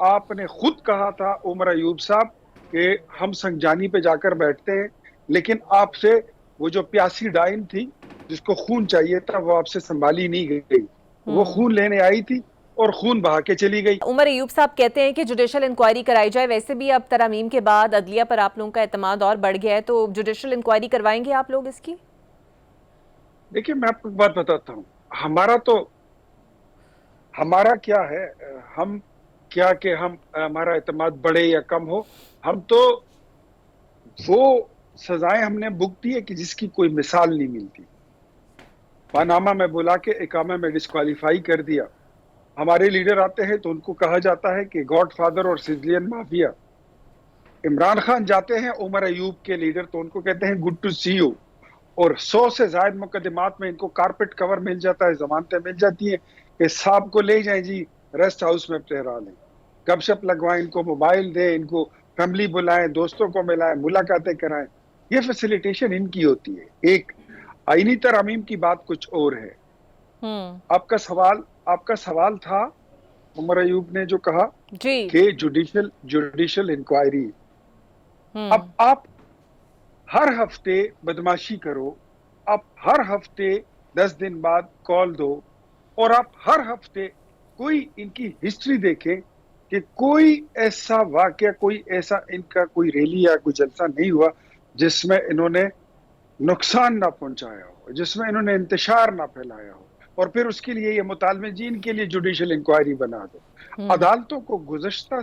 آپ نے خود کہا تھا عمر ایوب صاحب کہ ہم سنجانی پہ جا کر بیٹھتے ہیں، لیکن آپ سے وہ جو پیاسی ڈائن تھی جس کو خون چاہیے تھا وہ آپ سے سنبھالی نہیں گئی، وہ خون لینے آئی تھی اور خون بہا کے چلی گئی۔ عمر ایوب صاحب کہتے ہیں کہ جوڈیشل انکوائری کرائی جائے، ویسے بھی اب ترامیم کے بعد عدلیہ پر آپ لوگوں کا اعتماد اور بڑھ گیا ہے، تو جوڈیشل انکوائری کروائیں گے آپ لوگ اس کی؟ دیکھیں میں آپ کو ایک بات بتاتا ہوں، ہمارا کیا ہے، ہم کیا کہ ہمارا اعتماد بڑھے یا کم ہو، ہم تو وہ سزائیں ہم نے بھگتی ہے کہ جس کی کوئی مثال نہیں ملتی۔ پاناما میں بلا کے اقامہ میں ڈسکوالیفائی کر دیا، ہمارے لیڈر آتے ہیں تو ان کو کہا جاتا ہے کہ گاڈ فادر اور سیزلین مافیا۔ عمران خان جاتے ہیں عمر ایوب کے لیڈر تو ان کو کہتے ہیں گڈ ٹو سی یو، اور 100 سے زائد مقدمات میں ان کو کارپٹ کور مل جاتا ہے، ضمانتیں مل جاتی ہیں کہ صاحب کو لے جائیں جی ریسٹ ہاؤس میں ٹھہرا لیں، گپ شپ لگوائیں، ان کو موبائل دیں، ان کو فیملی بلائیں، دوستوں کو ملائیں، ملاقاتیں کرائیں، یہ فیسیلیٹیشن ان کی ہوتی ہے۔ ایک آئینی ترامیم کی بات کچھ اور ہے۔ آپ کا سوال تھا عمر ایوب نے جو کہا جی کہ جوڈیشل انکوائری، اب آپ ہر ہفتے بدماشی کرو، آپ ہر ہفتے 10 دن بعد کال دو، اور آپ ہر ہفتے کوئی ان کی ہسٹری دیکھیں کہ کوئی ایسا واقعہ، کوئی ایسا ان کا کوئی ریلی یا کوئی جلسہ نہیں ہوا جس میں انہوں نے نقصان نہ پہنچایا ہو، جس میں انہوں نے انتشار نہ پھیلایا ہو، اور پھر اس کے لیے یہ مطالبے جی ان کے لیے جوڈیشل انکوائری بنا دو۔ عدالتوں کو گزشتہ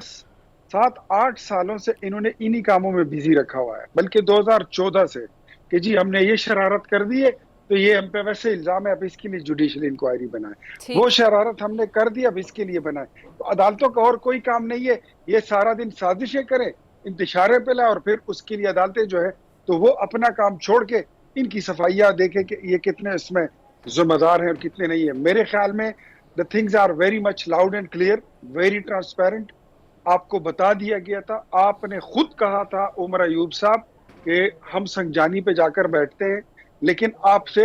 7-8 سالوں سے انہوں نے انہی کاموں میں بزی رکھا ہوا ہے، بلکہ 2014 سے کہ جی ہم نے یہ شرارت کر دی ہے تو یہ ہم پہ ویسے الزام ہے، اب اس کے لیے جوڈیشل انکوائری بنائے، وہ شرارت ہم نے کر دی اب اس کے لیے بنائے۔ تو عدالتوں کا اور کوئی کام نہیں ہے، یہ سارا دن سازشیں کریں، انتشارے پہ لائیں، اور پھر اس کے لیے عدالتیں جو ہے تو وہ اپنا کام چھوڑ کے ان کی صفائیاں دیکھیں کہ یہ کتنے اس میں ذمہ دار ہیں اور کتنے نہیں ہیں۔ میرے خیال میں the things are very much loud and clear, very transparent۔ آپ کو بتا دیا گیا تھا، آپ نے خود کہا تھا عمر ایوب صاحب کہ ہم سنجانی پہ جا کر بیٹھتے ہیں، لیکن آپ سے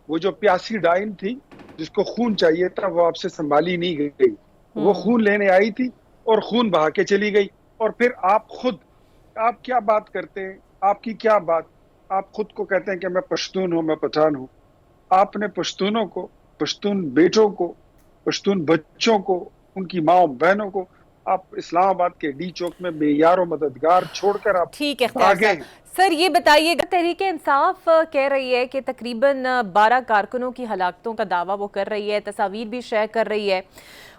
وہ جو پیاسی ڈائن تھی جس کو خون چاہیے تھا وہ آپ سے سنبھالی نہیں گئی، وہ خون لینے آئی تھی اور خون بہا کے چلی گئی۔ اور پھر آپ کیا بات کرتے ہیں، آپ کی کیا بات، آپ خود کو کہتے ہیں کہ میں پشتون ہوں، میں پٹھان ہوں۔ آپ نے پشتونوں کو، پشتون بیٹوں کو، پشتون بچوں کو، ان کی ماں بہنوں کو آپ اسلام آباد کے ڈی چوک میں بے یار و مددگار چھوڑ کر آپ ٹھیک ہے اختیار بھاگے صاحب، ہیں۔ سر یہ بتائیے گا، تحریک انصاف کہہ رہی ہے کہ تقریباً 12 کارکنوں کی ہلاکتوں کا دعویٰ وہ کر رہی ہے، تصاویر بھی شیئر کر رہی ہے،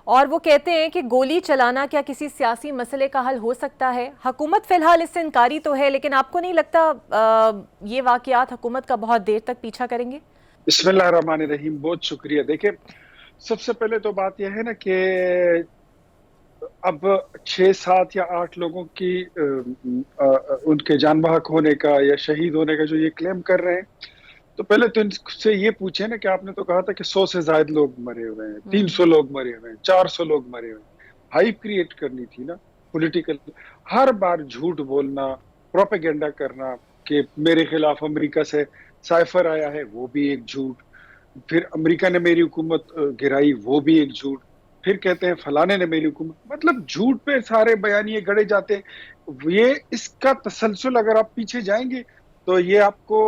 اور وہ کہتے ہیں کہ گولی چلانا کیا کسی سیاسی مسئلے کا حل ہو سکتا ہے؟ حکومت فی الحال اس سے انکاری تو ہے، لیکن آپ کو نہیں لگتا یہ واقعات حکومت کا بہت دیر تک پیچھا کریں گے؟ بسم اللہ الرحمن الرحیم، بہت شکریہ۔ دیکھیں سب سے پہلے تو بات یہ ہے نا کہ اب 6-7 یا 8 لوگوں کی ان کے جان بحق ہونے کا یا شہید ہونے کا جو یہ کلیم کر رہے ہیں، تو پہلے تو ان سے یہ پوچھیں نا کہ آپ نے تو کہا تھا کہ 100 سے زائد لوگ مرے ہوئے ہیں، 300 لوگ مرے ہوئے ہیں، 400 لوگ مرے ہوئے ہیں۔ ہائپ کریٹ کرنی تھی نا پولیٹیکل، ہر بار جھوٹ بولنا، پروپیگنڈا کرنا کہ میرے خلاف امریکہ سے سائفر آیا ہے، وہ بھی ایک جھوٹ، پھر امریکہ نے میری حکومت گرائی، وہ بھی ایک جھوٹ، پھر کہتے ہیں فلانے نے میری حکومت، مطلب جھوٹ پہ سارے بیانیے گڑے جاتے ہیں۔ یہ اس کا تسلسل اگر آپ پیچھے جائیں گے تو یہ آپ کو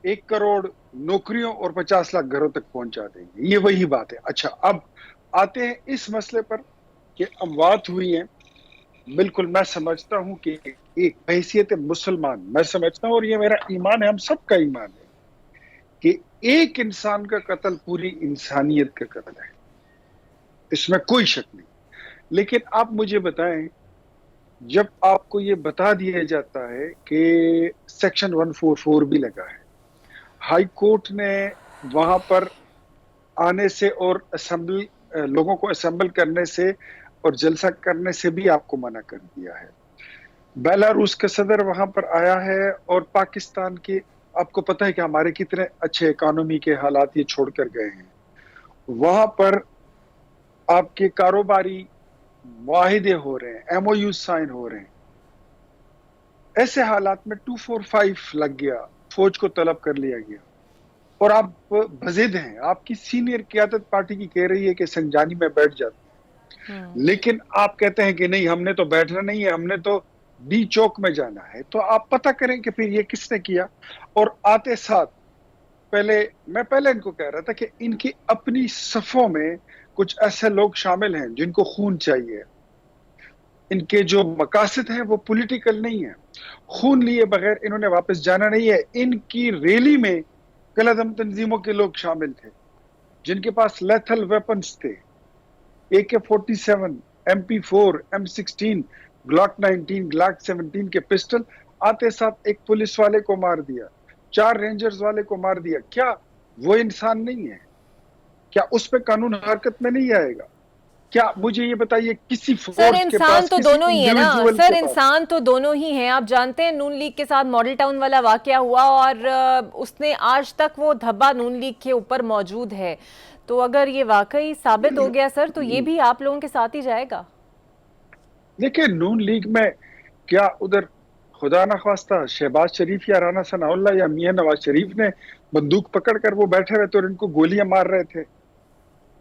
1 کروڑ نوکریوں اور 50 لاکھ گھروں تک پہنچا دیں گے، یہ وہی بات ہے۔ اچھا اب آتے ہیں اس مسئلے پر کہ اموات ہوئی ہیں۔ بالکل میں سمجھتا ہوں کہ ایک حیثیت مسلمان میں سمجھتا ہوں، اور یہ میرا ایمان ہے، ہم سب کا ایمان ہے، کہ ایک انسان کا قتل پوری انسانیت کا قتل ہے، اس میں کوئی شک نہیں۔ لیکن آپ مجھے بتائیں، جب آپ کو یہ بتا دیا جاتا ہے کہ سیکشن 144 بھی لگا ہے، ہائی کورٹ نے وہاں پر آنے سے اور لوگوں کو اسمبل کرنے سے اور جلسہ کرنے سے بھی آپ کو منع کر دیا ہے، بیلاروس کا صدر وہاں پر آیا ہے، اور پاکستان کے آپ کو پتہ ہے کہ ہمارے کتنے اچھے اکانومی کے حالات یہ چھوڑ کر گئے ہیں، وہاں پر آپ کے کاروباری معاہدے ہو رہے ہیں، ایم او یو سائن ہو رہے ہیں۔ ایسے حالات میں 245 لگ گیا، فوج کو طلب کر لیا گیا، اور آپ بضد ہیں، آپ کی سینئر قیادت پارٹی کی کہہ رہی ہے کہ سنجانی میں بیٹھ جاتے ہیں۔ لیکن آپ کہتے ہیں کہ نہیں ہم نے تو بیٹھنا نہیں ہے, ہم نے تو ڈی چوک میں جانا ہے. تو آپ پتہ کریں کہ پھر یہ کس نے کیا. اور آتے ساتھ میں پہلے ان کو کہہ رہا تھا کہ ان کی اپنی صفوں میں کچھ ایسے لوگ شامل ہیں جن کو خون چاہیے. ان کے جو مقاصد ہیں وہ پولیٹیکل نہیں ہیں. خون لیے بغیر انہوں نے واپس جانا نہیں ہے. ان کی ریلی میں کالعدم تنظیموں کے لوگ شامل تھے جن کے پاس لیتھل ویپنز تھے, AK-47, MP4, M16, گلاک 19, گلاک 17 کے پسٹل. آتے ساتھ ایک پولیس والے کو مار دیا, 4 رینجرز والے کو مار دیا. کیا وہ انسان نہیں ہے؟ کیا اس پہ قانون حرکت میں نہیں آئے گا؟ کیا مجھے یہ بتائیے کسی فورس کے پاس, تو کسی دونوں ہی ہے نا انڈیویجول سر, کے پاس. انسان تو دونوں ہی ہیں. آپ جانتے ہیں نون لیگ کے ساتھ ماڈل ٹاؤن والا واقعہ ہوا اور اس نے آج تک وہ دھبا نون لیگ کے اوپر موجود ہے. تو اگر یہ واقعی ثابت ہو گیا سر تو یہ بھی آپ لوگوں کے ساتھ ہی جائے گا. دیکھیں نون لیگ میں کیا ادھر خدا نخواستہ شہباز شریف یا رانا ثناء اللہ یا میاں نواز شریف نے بندوق پکڑ کر وہ بیٹھے ہوئے تھے اور ان کو گولیاں مار رہے تھے؟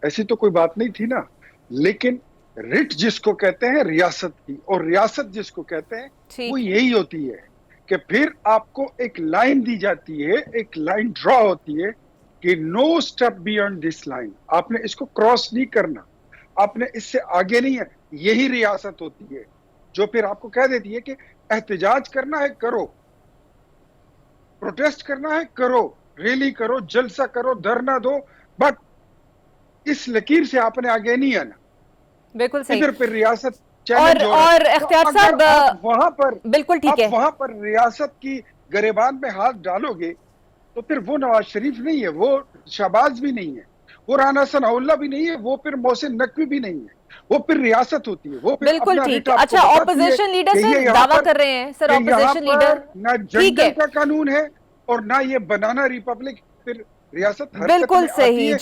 ایسی تو کوئی بات نہیں تھی نا. لیکن رٹ جس کو کہتے ہیں ریاست کی, اور ریاست جس کو کہتے ہیں وہ یہی ہوتی ہے کہ پھر آپ کو ایک لائن دی جاتی ہے, ایک لائن ڈرا ہوتی ہے کہ نو اسٹیپ بیانڈ دس لائن. آپ نے اس کو کراس نہیں کرنا, آپ نے اس سے آگے نہیں ہے. یہی ریاست ہوتی ہے جو پھر آپ کو کہہ دیتی ہے کہ احتجاج کرنا ہے کرو, پروٹیسٹ کرنا ہے کرو, ریلی کرو, جلسہ کرو, دھرنا دو, بٹ اس لکیر سے آپ نے آگے نہیں آنا. بالکل صحیح. ادھر پھر ریاست چیلنج ہو رہا اور ہے. اختیار صاحب بالکل ٹھیک ہے, آپ وہاں پر ریاست کی گریبان میں ہاتھ ڈالو گے تو پھر وہ نواز شریف نہیں ہے, وہ شہباز بھی نہیں ہے, وہ رانا ثناء اللہ بھی نہیں ہے, وہ پھر محسن نقوی بھی نہیں ہے. وہ پھر ریاست ہوتی ہے. وہ پھر بالکل ٹھیک. اچھا اپوزیشن لیڈر سر دعویٰ کر رہے ہیں سر, اپوزیشن لیڈر نہ جنگل کا قانون ہے اور نہ یہ بنانا ریپبلک پھر ریاست حرکت میں آتی ہے.